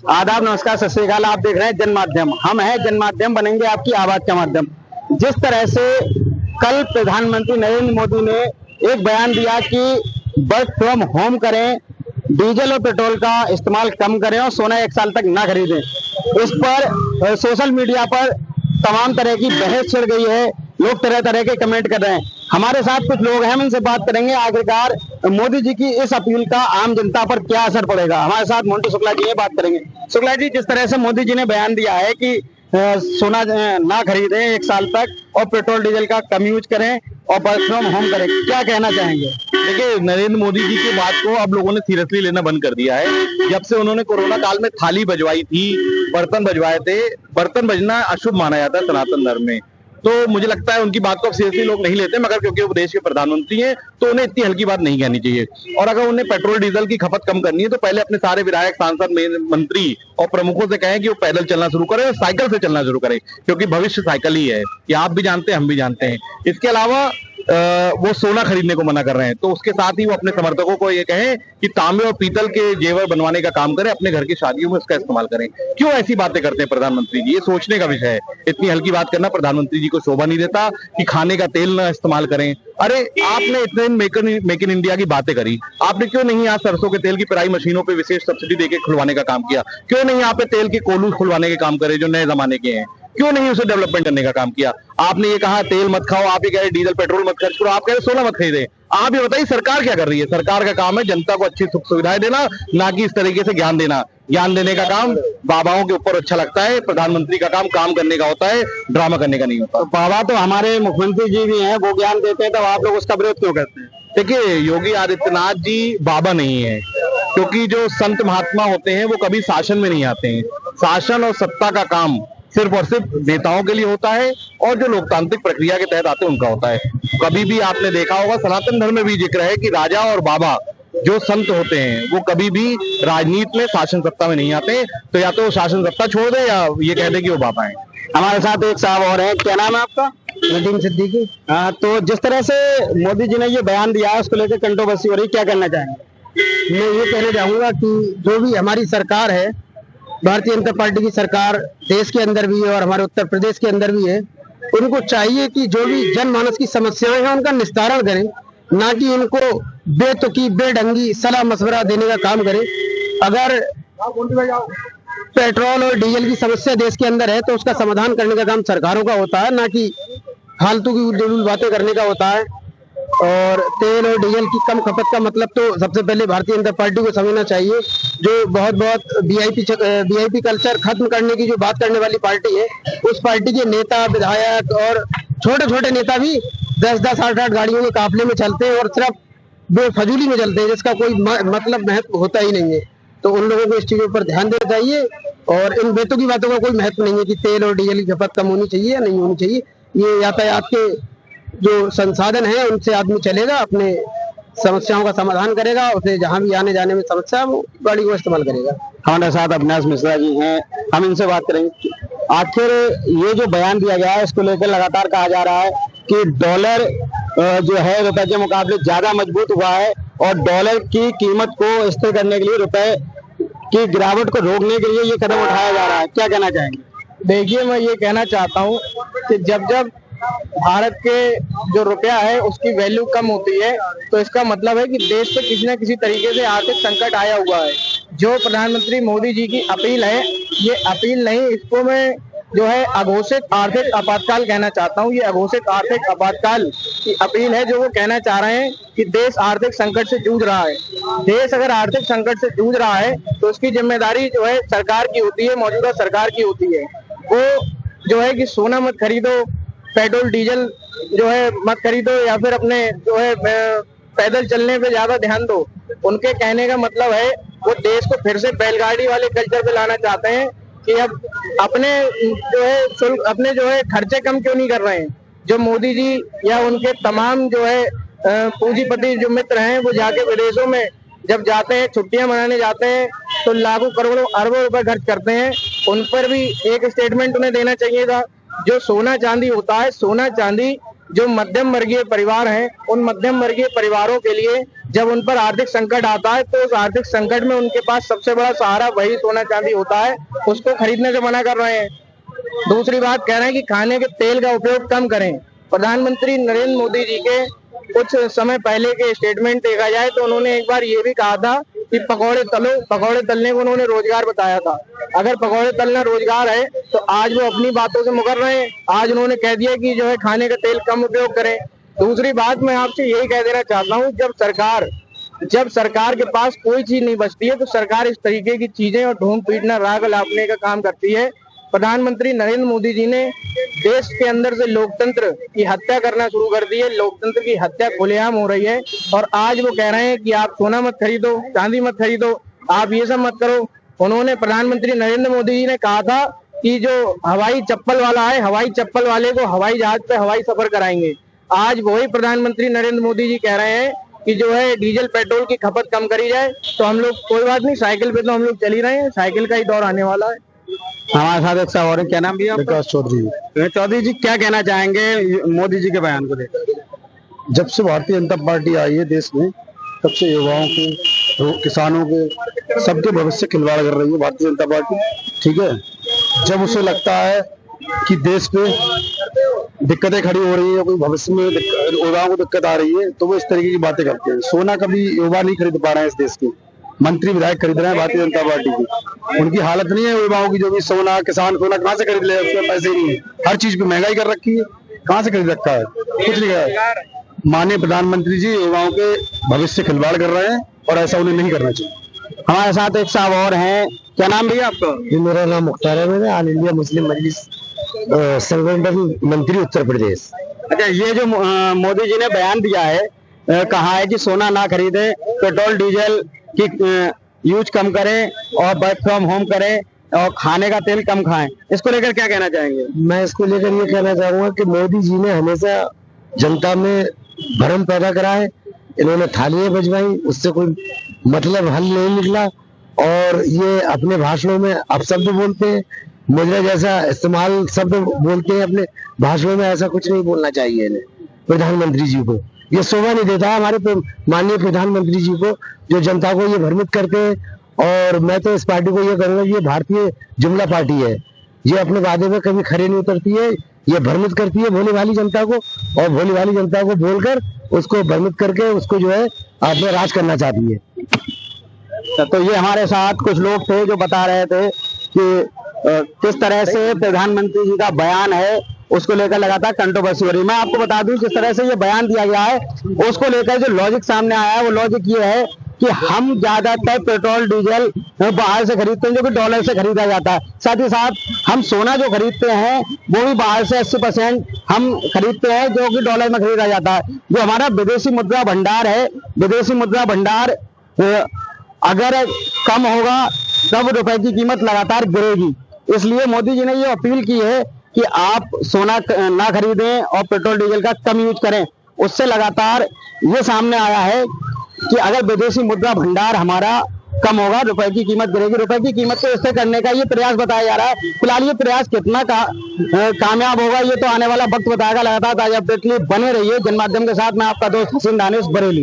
आदाब, नमस्कार, सत श्री अकाल। आप देख रहे हैं जनमाध्यम। हम हैं जनमाध्यम, बनेंगे आपकी आवाज का माध्यम। जिस तरह से कल प्रधानमंत्री नरेंद्र मोदी ने एक बयान दिया कि वर्क फ्रॉम होम करें, डीजल और पेट्रोल का इस्तेमाल कम करें और सोना 1 साल तक ना खरीदें, इस पर सोशल मीडिया पर तमाम तरह की बहस छिड़ गई है। लोग तरह तरह के कमेंट कर रहे हैं। हमारे साथ कुछ लोग हैं, हम इनसे बात करेंगे आखिरकार मोदी जी की इस अपील का आम जनता पर क्या असर पड़ेगा। हमारे साथ मोन्टू शुक्ला जी है, बात करेंगे। शुक्ला जी, जिस तरह से मोदी जी ने बयान दिया है कि सोना ना खरीदें 1 साल तक और पेट्रोल डीजल का कम यूज करें और वर्क फ्रॉम होम करें, क्या कहना चाहेंगे? देखिए, नरेंद्र मोदी जी की बात को अब लोगों ने सीरियसली लेना बंद कर दिया है। जब से उन्होंने कोरोना काल में थाली बजवाई थी, बर्तन बजवाए थे, बर्तन बजना अशुभ माना जाता है सनातन धर्म में, तो मुझे लगता है उनकी बात को अब सीरियसली लोग नहीं लेते। मगर क्योंकि वो देश के प्रधानमंत्री हैं तो उन्हें इतनी हल्की बात नहीं कहनी चाहिए। और अगर उन्हें पेट्रोल डीजल की खपत कम करनी है तो पहले अपने सारे विधायक, सांसद, मंत्री और प्रमुखों से कहें कि वो पैदल चलना शुरू करें और साइकिल से चलना शुरू करें, क्योंकि भविष्य साइकिल ही है। ये आप भी जानते हैं, हम भी जानते हैं। इसके अलावा वो सोना खरीदने को मना कर रहे हैं, तो उसके साथ ही वो अपने समर्थकों को ये कहें कि तांबे और पीतल के जेवर बनवाने का काम करें, अपने घर की शादियों में उसका इस्तेमाल करें। क्यों ऐसी बातें करते हैं प्रधानमंत्री जी? ये सोचने का विषय है। इतनी हल्की बात करना प्रधानमंत्री जी को शोभा नहीं देता कि खाने का तेल ना इस्तेमाल करें। अरे, आपने इतने मेक इन इंडिया की बातें करी, आपने क्यों नहीं यहाँ सरसों के तेल की पेराई मशीनों पे विशेष सब्सिडी देके खुलवाने का काम किया? क्यों नहीं यहाँ पे तेल के कोलू खुलवाने के काम करे जो नए जमाने के हैं? क्यों नहीं उसे डेवलपमेंट करने का काम किया? आपने ये कहा तेल मत खाओ, आप ये कह रहे डीजल पेट्रोल मत खर्च करो, आप कह रहे सोना मत खरीदे। आप ये बताइए सरकार क्या कर रही है? सरकार का काम है जनता को अच्छी सुख सुविधाएं देना, ना कि इस तरीके से ज्ञान देना। ज्ञान देने का काम बाबाओं के ऊपर अच्छा लगता है। प्रधानमंत्री का काम करने का होता है, ड्रामा करने का नहीं होता। तो बाबा तो हमारे मुख्यमंत्री जी भी हैं, वो ज्ञान देते हैं, तो आप लोग उसका विरोध क्यों करते हैं? देखिए, योगी आदित्यनाथ जी बाबा नहीं है, क्योंकि जो संत महात्मा होते हैं वो कभी शासन में नहीं आते हैं। शासन और सत्ता का काम सिर्फ और सिर्फ नेताओं के लिए होता है और जो लोकतांत्रिक प्रक्रिया के तहत आते हैं उनका होता है। कभी भी आपने देखा होगा, सनातन धर्म में भी जिक्र है कि राजा और बाबा जो संत होते हैं वो कभी भी राजनीति में, शासन सत्ता में नहीं आते। तो या तो वो शासन सत्ता छोड़ दे या ये कह दे कि वो बाबा है। हमारे साथ एक साहब और हैं, क्या नाम है आपका? नदीम सिद्दीकी। हाँ, तो जिस तरह से मोदी जी ने ये बयान दिया है उसको लेकर कंट्रोवर्सी हो रही, क्या करना चाहेंगे? मैं ये कहना चाहूंगा कि जो भी हमारी सरकार है, भारतीय जनता पार्टी की सरकार, देश के अंदर भी है और हमारे उत्तर प्रदेश के अंदर भी है, उनको चाहिए कि जो भी जनमानस की समस्याएं हैं उनका निस्तारण करें, ना कि उनको बेतुकी बेढंगी सलाह मशवरा देने का काम करें। अगर पेट्रोल और डीजल की समस्या देश के अंदर है तो उसका समाधान करने का काम सरकारों का होता है, ना कि फालतू की उलझुल बातें करने का होता है। और तेल और डीजल की कम खपत का मतलब तो सबसे पहले भारतीय जनता पार्टी को समझना चाहिए, जो बहुत वीआईपी कल्चर खत्म करने की जो बात करने वाली पार्टी है, उस पार्टी के नेता, विधायक और छोटे छोटे नेता भी 10-10, 8-8 गाड़ियों के काफिले में चलते हैं और सिर्फ बेफजूली में चलते हैं, जिसका कोई मतलब महत्व होता ही नहीं है। तो उन लोगों को इस चीजों पर ध्यान देना चाहिए और इन बेतुकी बातों का कोई महत्व नहीं है कि तेल और डीजल की खपत कम होनी चाहिए या नहीं होनी चाहिए। ये यातायात के जो संसाधन है उनसे आदमी चलेगा, अपने समस्याओं का समाधान करेगा, उसे जहां भी आने जाने में समस्या है वो गाड़ी को इस्तेमाल करेगा। हमारे साथ अविनाश मिश्रा जी हैं, हम इनसे बात करेंगे। आखिर ये जो बयान दिया गया है इसको लेकर लगातार कहा जा रहा है कि डॉलर जो है रुपए के मुकाबले ज्यादा मजबूत हुआ है और डॉलर की कीमत को स्थिर करने के लिए, रुपए की गिरावट को रोकने के लिए ये कदम उठाया जा रहा है, क्या कहना चाहेंगे? देखिए, मैं ये कहना चाहता हूँ कि जब जब भारत के जो रुपया है उसकी वैल्यू कम होती है तो इसका मतलब है कि देश पे किसी न किसी तरीके से आर्थिक संकट आया हुआ है। जो प्रधानमंत्री मोदी जी की अपील है, ये अपील नहीं, इसको मैं जो है अघोषित आर्थिक आपातकाल कहना चाहता हूँ। ये अघोषित आर्थिक आपातकाल की अपील है जो वो कहना चाह रहे हैं कि देश आर्थिक संकट से जूझ रहा है। देश अगर आर्थिक संकट से जूझ रहा है तो उसकी जिम्मेदारी जो है सरकार की होती है, मौजूदा सरकार की होती है। वो जो है कि सोना मत खरीदो, पेट्रोल डीजल जो है मत खरीदो, या फिर अपने जो है पैदल चलने पे ज्यादा ध्यान दो। उनके कहने का मतलब है वो देश को फिर से बैलगाड़ी वाले कल्चर पे लाना चाहते हैं कि अब अपने जो है खर्चे कम क्यों नहीं कर रहे हैं। जो मोदी जी या उनके तमाम जो है पूंजीपति जो मित्र हैं वो जाके विदेशों में जब जाते हैं, छुट्टियां मनाने जाते हैं तो लाखों करोड़ों अरबों रुपए खर्च करते हैं। उन पर भी एक स्टेटमेंट उन्हें देना चाहिए था। जो सोना चांदी होता है, सोना चांदी जो मध्यम वर्गीय परिवार हैं, उन मध्यम वर्गीय परिवारों के लिए जब उन पर आर्थिक संकट आता है तो उस आर्थिक संकट में उनके पास सबसे बड़ा सहारा वही सोना चांदी होता है, उसको खरीदने से मना कर रहे हैं। दूसरी बात कह रहे हैं कि खाने के तेल का उपयोग कम करें। प्रधानमंत्री नरेंद्र मोदी जी के कुछ समय पहले के स्टेटमेंट देखा जाए तो उन्होंने एक बार ये भी कहा था कि पकौड़े तलो, पकौड़े तलने को उन्होंने रोजगार बताया था। अगर पकौड़े तलना रोजगार है तो आज वो अपनी बातों से मुकर रहे हैं। आज उन्होंने कह दिया कि जो है खाने का तेल कम उपयोग करें। दूसरी बात मैं आपसे यही कह देना चाहता हूँ, जब सरकार के पास कोई चीज नहीं बचती है तो सरकार इस तरीके की चीजें और ढूंढ पीटना, राग लापने का काम करती है। प्रधानमंत्री नरेंद्र मोदी जी ने देश के अंदर से लोकतंत्र की हत्या करना शुरू कर दी है। लोकतंत्र की हत्या खुलेआम हो रही है और आज वो कह रहे हैं कि आप सोना मत खरीदो, चांदी मत खरीदो, आप ये सब मत करो। उन्होंने प्रधानमंत्री नरेंद्र मोदी जी ने कहा था कि जो हवाई चप्पल वाला है, हवाई चप्पल वाले को हवाई जहाज पे हवाई सफर कराएंगे। आज वही प्रधानमंत्री नरेंद्र मोदी जी कह रहे हैं कि जो है डीजल पेट्रोल की खपत कम करी जाए। तो हम लोग, कोई बात नहीं, साइकिल पे तो हम लोग चल ही रहे हैं, साइकिल का ही दौर आने वाला है। हमारे साथ एक सवाल है, क्या नाम भी है? विकास चौधरी। चौधरी जी, क्या कहना चाहेंगे मोदी जी के बयान को लेकर? जब से भारतीय जनता पार्टी आई है देश में, तब से युवाओं के, किसानों के, सबके भविष्य खिलवाड़ कर रही है भारतीय जनता पार्टी। ठीक है, जब उसे लगता है कि देश पे दिक्कतें खड़ी हो रही है, कोई भविष्य में युवाओं को दिक्कत आ रही है, तो वो इस तरीके की बातें करते हैं। सोना कभी युवा नहीं खरीद पा रहे हैं इस देश के, मंत्री विधायक खरीद रहे हैं भारतीय जनता पार्टी की। उनकी हालत नहीं है युवाओं की, जो भी सोना, किसान सोना कहाँ से खरीद ले, उसमें पैसे ही नहीं है। हर चीज पे महंगाई कर रखी है, कहाँ से खरीद रखा है? कुछ नहीं है। माननीय प्रधानमंत्री जी युवाओं के भविष्य खिलवाड़ कर रहे हैं और ऐसा उन्हें नहीं करना चाहिए। हमारे साथ एक साहब और हैं, क्या नाम भैया आपका? जी, मेरा नाम मुख्तार है, मैं ऑल इंडिया मुस्लिम मजलिस संगठन मंत्री उत्तर प्रदेश। अच्छा, ये जो मोदी जी ने बयान दिया है, कहा है कि सोना ना खरीदे, पेट्रोल डीजल की यूज कम करें और वर्क फ्रॉम होम करें और खाने का तेल कम खाएं, इसको लेकर क्या कहना चाहेंगे? मैं इसको लेकर ये कहना चाहूंगा कि मोदी जी ने हमेशा जनता में भ्रम पैदा करा है। इन्होंने थालियां बजवाई, उससे कोई मतलब हल नहीं निकला और ये अपने भाषणों में अपशब्द बोलते हैं, मुजरा जैसा इस्तेमाल शब्द बोलते हैं अपने भाषणों में। ऐसा कुछ नहीं बोलना चाहिए इन्हें, प्रधानमंत्री जी को। ये शोभा नहीं देता है हमारे माननीय प्रधानमंत्री जी को, जो जनता को ये भ्रमित करते हैं। और मैं तो इस पार्टी को ये कहूंगा, ये भारतीय जुमला पार्टी है, ये अपने वादे में कभी खरे नहीं उतरती है, ये भ्रमित करती है भोली भाली जनता को, और भोली भाली जनता को बोलकर उसको भ्रमित करके उसको जो है आपने राज करना चाहती है। तो ये हमारे साथ कुछ लोग थे जो बता रहे थे कि किस तरह से प्रधानमंत्री जी का बयान है उसको लेकर लगातार कंट्रोवर्सी हो रही है। मैं आपको बता दूं, जिस तरह से ये बयान दिया गया है उसको लेकर जो लॉजिक सामने आया है, वो लॉजिक ये है कि हम ज्यादातर पेट्रोल डीजल बाहर से खरीदते हैं, जो कि डॉलर से खरीदा जाता है। साथ ही साथ हम सोना जो खरीदते हैं वो भी बाहर से 80% हम खरीदते हैं, जो कि डॉलर में खरीदा जाता है। जो हमारा विदेशी मुद्रा भंडार है, विदेशी मुद्रा भंडार अगर कम होगा तब रुपए की कीमत लगातार गिरेगी। इसलिए मोदी जी ने ये अपील की है कि आप सोना ना खरीदें और पेट्रोल डीजल का कम यूज करें। उससे लगातार ये सामने आया है कि अगर विदेशी मुद्रा भंडार हमारा कम होगा, रुपए की कीमत गिरेगी। रुपए की कीमत को स्थिर करने का ये प्रयास बताया जा रहा है। फिलहाल ये प्रयास कितना कामयाब होगा ये तो आने वाला वक्त बताएगा। लगातार ताजा अपडेट के लिए बने रहिए जनमाध्यम के साथ। मैं आपका दोस्त हसीन दानिश, बरेली।